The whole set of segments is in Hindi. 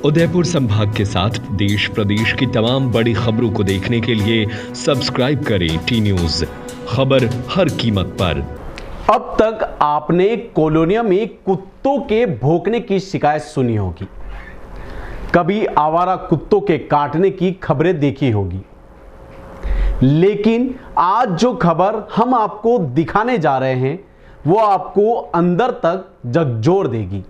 उदयपुर संभाग के साथ देश प्रदेश की तमाम बड़ी खबरों को देखने के लिए सब्सक्राइब करें टी न्यूज, खबर हर कीमत पर। अब तक आपने कॉलोनियों में कुत्तों के भौंकने की शिकायत सुनी होगी, कभी आवारा कुत्तों के काटने की खबरें देखी होगी, लेकिन आज जो खबर हम आपको दिखाने जा रहे हैं वो आपको अंदर तक झकझोर देगी।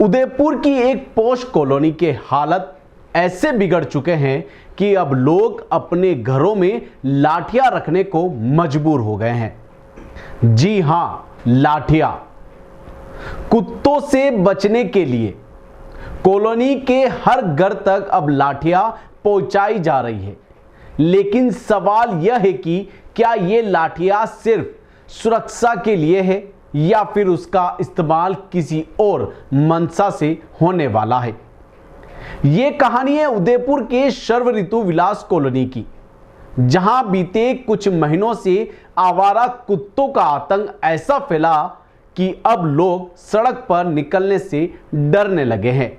उदयपुर की एक पॉश कॉलोनी के हालत ऐसे बिगड़ चुके हैं कि अब लोग अपने घरों में लाठियां रखने को मजबूर हो गए हैं। जी हां, लाठियां। कुत्तों से बचने के लिए कॉलोनी के हर घर तक अब लाठियां पहुंचाई जा रही है, लेकिन सवाल यह है कि क्या ये लाठियां सिर्फ सुरक्षा के लिए है या फिर उसका इस्तेमाल किसी और मंशा से होने वाला है। ये कहानी है उदयपुर के सर्व ऋतु विलास कॉलोनी की, जहां बीते कुछ महीनों से आवारा कुत्तों का आतंक ऐसा फैला कि अब लोग सड़क पर निकलने से डरने लगे हैं।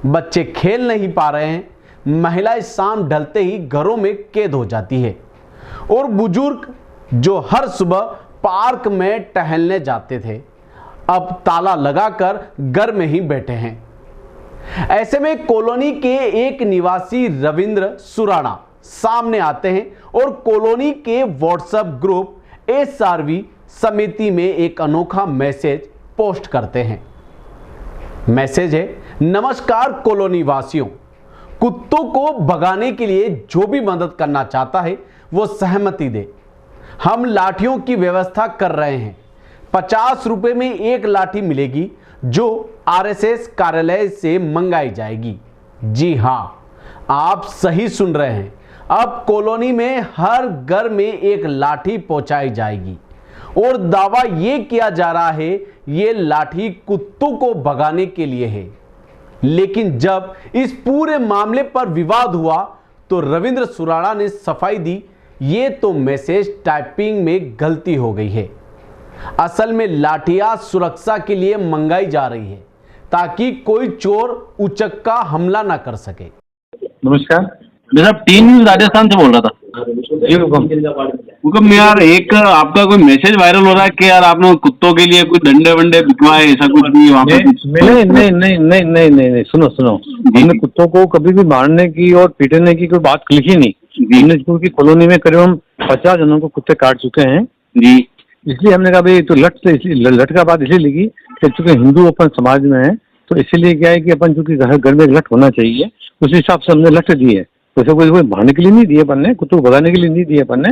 बच्चे खेल नहीं पा रहे हैं, महिलाएं शाम ढलते ही घरों में कैद हो जाती है और बुजुर्ग जो हर सुबह पार्क में टहलने जाते थे अब ताला लगाकर घर में ही बैठे हैं। ऐसे में कॉलोनी के एक निवासी रविंद्र सुराणा सामने आते हैं और कॉलोनी के व्हाट्सएप ग्रुप एसआरवी समिति में एक अनोखा मैसेज पोस्ट करते हैं। मैसेज है, नमस्कार कॉलोनी वासियों, कुत्तों को भगाने के लिए जो भी मदद करना चाहता है वो सहमति दे। हम लाठियों की व्यवस्था कर रहे हैं। 50 रुपए में एक लाठी मिलेगी जो आरएसएस कार्यालय से मंगाई जाएगी। जी हां, आप सही सुन रहे हैं, अब कॉलोनी में हर घर में एक लाठी पहुंचाई जाएगी और दावा यह किया जा रहा है ये लाठी कुत्तों को भगाने के लिए है। लेकिन जब इस पूरे मामले पर विवाद हुआ तो रविंद्र सुराणा ने सफाई दी, ये तो मैसेज टाइपिंग में गलती हो गई है। असल में लाठियां सुरक्षा के लिए मंगाई जा रही है ताकि कोई चोर उचक्का हमला ना कर सके। नमस्कार, मैं साहब टी न्यूज राजस्थान से बोल रहा था। जी हुक्म यार, एक आपका कोई मैसेज वायरल हो रहा है कि यार आपने कुत्तों के लिए कोई डंडे वंडे बिकवाए, ऐसा कुछ नहीं वहाँ पे? नहीं, सुनो, हमने कुत्तों को कभी भी मारने की और पीटने की कोई बात लिखी नहीं। हमने क्योंकि कॉलोनी में करीब 50 जनों को कुत्ते काट चुके हैं जी, इसलिए हमने कहा भाई तो लट का बात इसलिए लिखी कि चूंकि हिंदू अपन समाज में है तो इसीलिए क्या है कि अपन चूंकि घर में लट होना चाहिए, उस हिसाब से हमने लट दी है। तो ऐसा कोई मारने के लिए नहीं दिए अपन ने, कुत्तों को भगाने के लिए नहीं दिए अपन ने।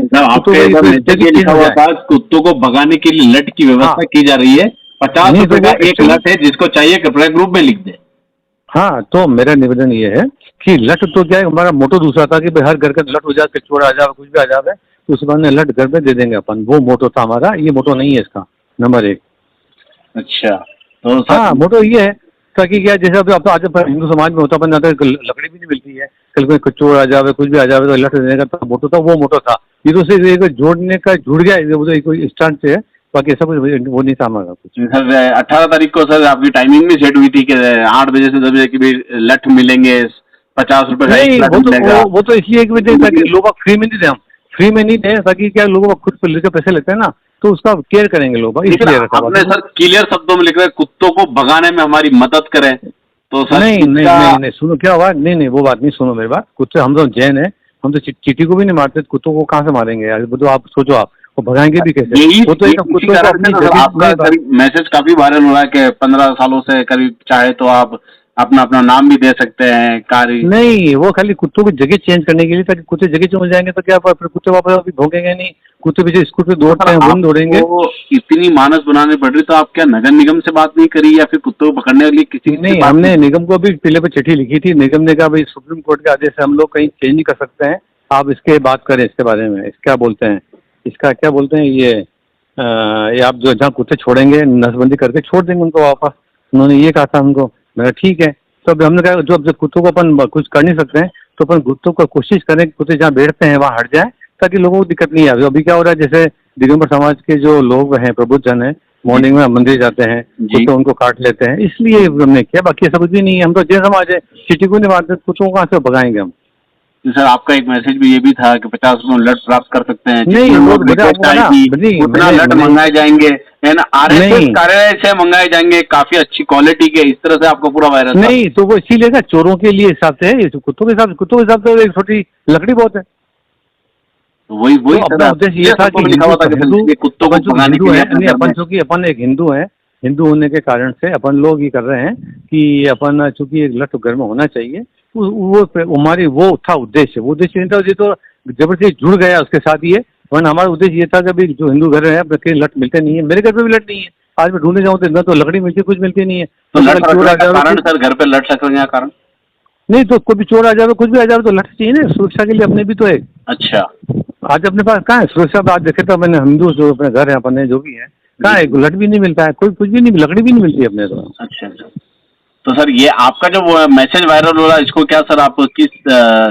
कुत्तों को भगाने के लिए लट की व्यवस्था की जा रही है। 50 रुपए का एक लट है, जिसको चाहिए कपड़े ग्रुप में लिख दे। हाँ, तो मेरा निवेदन ये है कि लट तो क्या है, हमारा मोटो दूसरा था कि भाई हर घर का लट हो जाए, चोर आ जाए, कुछ भी आ जाए तो उस बार लट घर पे दे देंगे अपन। वो मोटो था हमारा, ये मोटो नहीं है इसका, नंबर 1। अच्छा, तो हाँ, मोटो ये है ताकि क्या, जैसे अब तो आज हिंदू समाज में होता अपन लकड़ी भी नहीं मिलती है, कल कोई चोर आ जाए, कुछ भी आ जाए तो लट देने का तो मोटो था, वो मोटो था। ये तो सिर्फ एक जोड़ने का जुड़ गया, वो तो कोई स्टार्ट से है, बाकी ऐसा कुछ वो नहीं था हमारा कुछ। सर 18 तारीख को सर आपकी टाइमिंग भी सेट हुई थी कि 8 बजे से 10 बजे की भी लट मिलेंगे, 50 रुपए का एक लट मिलेगा। वो तो इसलिए ताकि लोग फ्री में नहीं दे, हम फ्री में नहीं दे ताकि क्या लोगों को खुद लेकर पैसे लेते हैं ना, तो उसका केयर करेंगे लोग, इसलिए आपने सर क्लियर शब्दों में लिख रहे कुत्तों को भगाने में हमारी मदद करें, तो सर नहीं, सुनो क्या हुआ, नहीं वो बात नहीं, सुनो मेरी बात। कुत्ते हम तो जैन है, हम तो चींटी को भी नहीं मारते, कुत्तों को कहाँ से मारेंगे यार? वो तो आप सोचो, आप वो भगाएंगे भी कैसे? वो तो आपका मैसेज काफी वायरल हो रहा है कि 15 सालों से करीब चाहे तो आप अपना नाम भी दे सकते हैं कार्य। नहीं, वो खाली कुत्तों की जगह चेंज करने के लिए, ताकि कुत्ते जगह चेंज हो जाएंगे तो क्या फिर कुत्ते वापस अभी भोगेंगे नहीं, कुत्ते पीछे स्कूल पे दौड़ते हैं, वो दौड़ेंगे। इतनी मानस बनानी पड़ रही तो आप क्या नगर निगम से बात नहीं करी या फिर कुत्तों को पकड़ने के लिए किसी? नहीं, हमने निगम को भी पहले पे चिट्ठी लिखी थी। निगम ने कहा भाई सुप्रीम कोर्ट के आदेश से हम लोग कहीं चेंज नहीं कर सकते हैं, आप इसके बात करें, इसके बारे में क्या बोलते हैं, इसका क्या बोलते हैं ये आप जो जहाँ कुत्ते छोड़ेंगे नसबंदी करके छोड़ देंगे उनको वापस, उन्होंने ये कहा था हमको। मेरा ठीक है, तो अब हमने कहा जो कुत्तों को अपन कुछ कर नहीं सकते हैं तो अपन कुत्तों को कोशिश करें कुत्ते जहाँ बैठते हैं वहाँ हट जाए ताकि लोगों को दिक्कत नहीं आए। अभी क्या हो रहा है, जैसे दिगंबर समाज के जो लोग हैं, प्रबुद्ध जन है, मॉर्निंग में मंदिर जाते हैं कुत्ते उनको काट लेते हैं, इसलिए हमने किया, बाकी ऐसा कुछ भी नहीं है। हम तो जैन समाज है, चींटी को नहीं मारते, कुत्तों को कहाँ से भगाएंगे हम। सर आपका एक मैसेज भी ये भी था कि 50 रुपए लट प्राप्त कर सकते हैं, नहीं उतना लट मंगाए जाएंगे, आरएसएस कार्यालय से मंगाए जाएंगे, काफी अच्छी क्वालिटी के, इस तरह से आपको पूरा वायरस नहीं तो वो इसीलिए ना चोरों के लिए हिसाब से है, कुत्तों के हिसाब से एक छोटी लकड़ी बहुत है। वही अपना उद्देश्य ये था कि कुत्तों को भगाने के लिए अपन चूंकि अपन एक हिंदू होने के कारण से अपन लोग ये कर रहे हैं कि अपन चूंकि एक लट घर में होना चाहिए, वो हमारी वो था उद्देश्य। वो उद्देश्य नहीं था, ये तो जबरदस्ती जुड़ गया उसके साथ ये, वरना हमारा उद्देश्य ये था कि अभी जो हिंदू घर है कहीं लट मिलते नहीं है। मेरे घर पे भी लट नहीं है, आज मैं ढूंढने जाऊँ तो लकड़ी मिलती है, कुछ मिलती नहीं है। तो सर घर पे लट रखने का कारण नहीं, तो कोई भी चोर आ जाए, कुछ भी आ जाए तो लट चाहिए ना, सुरक्षा के लिए अपने भी तो है। अच्छा, आज अपने पास कहाँ है सुरक्षा? आज देखे तो मैंने हिंदू जो अपने घर है अपने जो भी है, कहाँ है, लट भी नहीं मिलता है, कोई कुछ भी नहीं, लकड़ी भी नहीं मिलती है अपने तो। अच्छा, तो सर ये आपका जो मैसेज वायरल हो रहा है, इसको क्या सर आप किस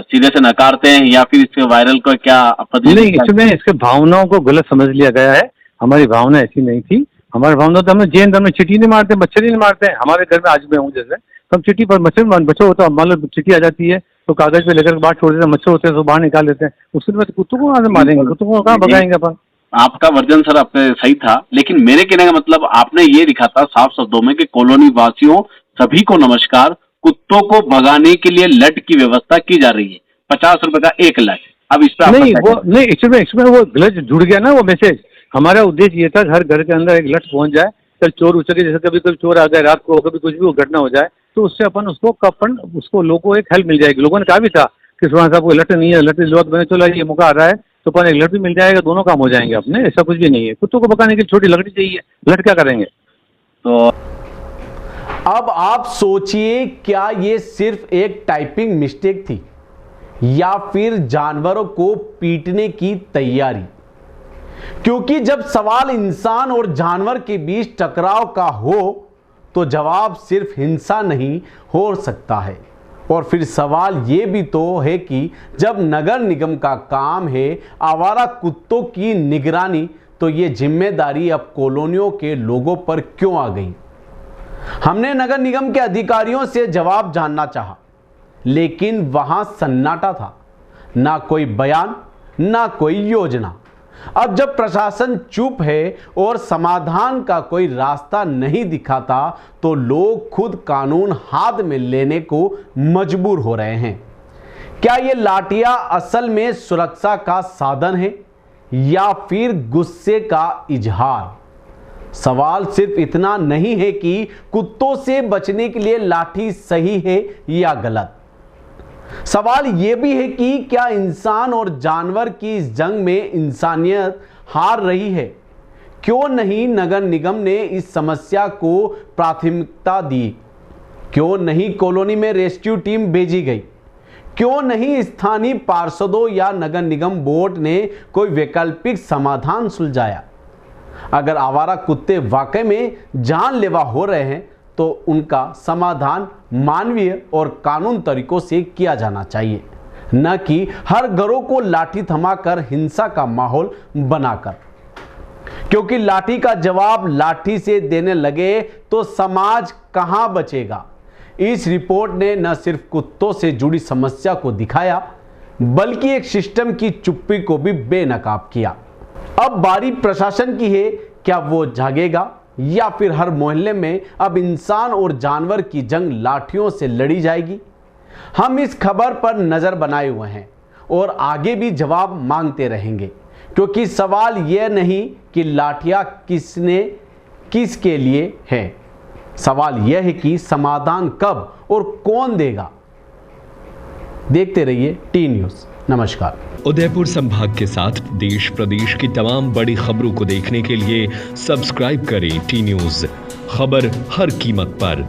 सिरे से नकारते हैं, या फिर इसके वायरल का क्या आपत्ति? नहीं, इसमें इसके भावनाओं को गलत समझ लिया गया है। हमारी भावना ऐसी नहीं थी। हमारी भावना तो हमें जैन धर्म में चिट्ठी नहीं मारते, मच्छर ही नहीं मारते हैं। हमारे घर में आज मैं हूँ जैसे, तो हम चिट्ठी पर मच्छर बच्चों होता है, मान लो चिट्ठी आ जाती है तो कागज पे लेकर बाहर छोड़ देते हैं, मच्छर होते हैं तो बाहर निकाल देते हैं। उसके बाद कुत्तों को कहाँ से मारेंगे, कुत्तों को कहाँ भगाएंगे अपन? आपका वर्जन सर आपका सही था, लेकिन मेरे कहने का मतलब आपने ये लिखा था साफ शब्दों में कि कॉलोनी वासियों सभी को नमस्कार, कुत्तों को भगाने के लिए लट की व्यवस्था की जा रही है, 50 रुपए का एक लट। अब इस पर नहीं, इसमें वो गलत जुड़ गया ना वो मैसेज। हमारा उद्देश्य ये था हर घर के अंदर एक लट पहुंच जाए, कल चोर उठ सके, जैसे कभी कभी चोर आ गए रात को, कभी कुछ भी वो घटना हो जाए तो उससे अपन उसको लोगों को एक हेल्प मिल जाएगी। लोगों ने कहा भी था कि सुभान साहब को लट नहीं है, लट जरूरत बने, चलो ये मौका आ रहा है तो अपन एक लट भी मिल जाएगा, दोनों काम हो जाएंगे अपने। ऐसा कुछ भी नहीं है, कुत्तों को भगाने के लिए छोटी लकड़ी चाहिए, लट क्या करेंगे? तो अब आप सोचिए, क्या ये सिर्फ एक टाइपिंग मिस्टेक थी या फिर जानवरों को पीटने की तैयारी? क्योंकि जब सवाल इंसान और जानवर के बीच टकराव का हो तो जवाब सिर्फ हिंसा नहीं हो सकता है। और फिर सवाल ये भी तो है कि जब नगर निगम का काम है आवारा कुत्तों की निगरानी, तो ये जिम्मेदारी अब कॉलोनियों के लोगों पर क्यों आ गई? हमने नगर निगम के अधिकारियों से जवाब जानना चाहा, लेकिन वहां सन्नाटा था, ना कोई बयान, ना कोई योजना। अब जब प्रशासन चुप है और समाधान का कोई रास्ता नहीं दिखाता, तो लोग खुद कानून हाथ में लेने को मजबूर हो रहे हैं। क्या ये लाठियां असल में सुरक्षा का साधन है या फिर गुस्से का इजहार? सवाल सिर्फ इतना नहीं है कि कुत्तों से बचने के लिए लाठी सही है या गलत। सवाल यह भी है कि क्या इंसान और जानवर की इस जंग में इंसानियत हार रही है? क्यों नहीं नगर निगम ने इस समस्या को प्राथमिकता दी? क्यों नहीं कॉलोनी में रेस्क्यू टीम भेजी गई? क्यों नहीं स्थानीय पार्षदों या नगर निगम बोर्ड ने कोई वैकल्पिक समाधान सुलझाया? अगर आवारा कुत्ते वाकई में जानलेवा हो रहे हैं तो उनका समाधान मानवीय और कानून तरीकों से किया जाना चाहिए, न कि हर घरों को लाठी थमाकर हिंसा का माहौल बनाकर। क्योंकि लाठी का जवाब लाठी से देने लगे तो समाज कहां बचेगा? इस रिपोर्ट ने न सिर्फ कुत्तों से जुड़ी समस्या को दिखाया, बल्कि एक सिस्टम की चुप्पी को भी बेनकाब किया। अब बारी प्रशासन की है, क्या वो जागेगा या फिर हर मोहल्ले में अब इंसान और जानवर की जंग लाठियों से लड़ी जाएगी? हम इस खबर पर नजर बनाए हुए हैं और आगे भी जवाब मांगते रहेंगे, क्योंकि सवाल यह नहीं कि लाठियां किसने किसके लिए है, सवाल यह है कि समाधान कब और कौन देगा। देखते रहिए टी न्यूज़। नमस्कार। उदयपुर संभाग के साथ देश प्रदेश की तमाम बड़ी खबरों को देखने के लिए सब्सक्राइब करें टी न्यूज़। खबर हर कीमत पर।